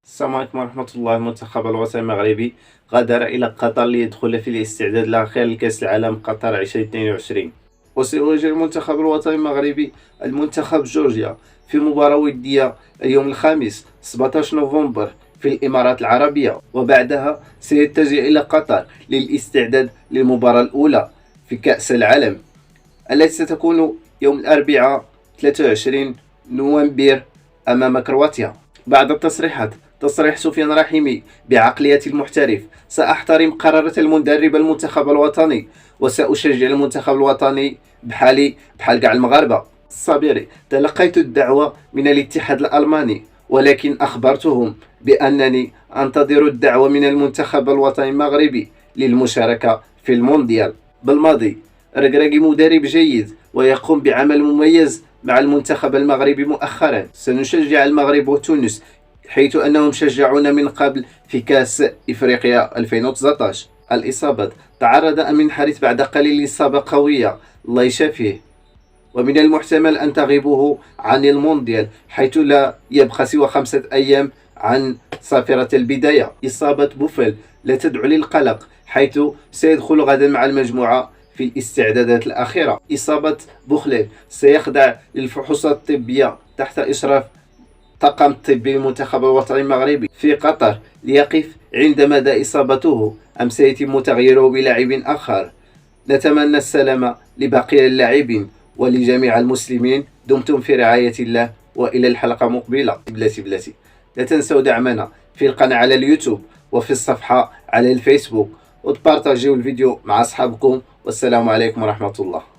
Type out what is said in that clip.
السلام عليكم ورحمة الله. المنتخب الوطني المغربي غادر إلى قطر ليدخل في الاستعداد الأخير لكأس العالم قطر 2022. وسيواجه المنتخب الوطني المغربي المنتخب جورجيا في مباراة ودية اليوم الخميس 17 نوفمبر في الإمارات العربية، وبعدها سيتجه إلى قطر للاستعداد للمباراة الأولى في كأس العالم التي ستكون يوم الأربعاء 23 نوفمبر أمام كرواتيا. بعد التصريحات تصريح سفيان رحيمي بعقلية المحترف: سأحترم قرارات المدرب المنتخب الوطني وسأشجع المنتخب الوطني بحال كاع المغاربة. الصابري: تلقيت الدعوة من الاتحاد الألماني ولكن أخبرتهم بأنني أنتظر الدعوة من المنتخب الوطني المغربي للمشاركة في المونديال. بالماضي: ركراكي مدرب جيد ويقوم بعمل مميز مع المنتخب المغربي مؤخرا. سنشجع المغرب وتونس حيث أنهم شجعونا من قبل في كأس إفريقيا 2019. الإصابات: تعرض أمين حارث بعد قليل لإصابة قوية الله يشافيه، ومن المحتمل أن تغيبه عن المونديال حيث لا يبقى سوى 5 أيام عن صافرة البداية. إصابة بوفل لا تدعو للقلق حيث سيدخل غدا مع المجموعة في الاستعدادات الأخيرة. إصابة بوخليل سيخضع للفحوصات الطبية تحت إشراف طاقم طبي المنتخب الوطني المغربي في قطر ليقف عند مدى إصابته أم سيتم تغييره بلاعب آخر. نتمنى السلامة لبقية اللاعبين ولجميع المسلمين. دمتم في رعاية الله وإلى الحلقة مقبلة. بلاتي لا تنسوا دعمنا في القناة على اليوتيوب وفي الصفحة على الفيسبوك، وتبارطاجيو الفيديو مع أصحابكم. والسلام عليكم ورحمة الله.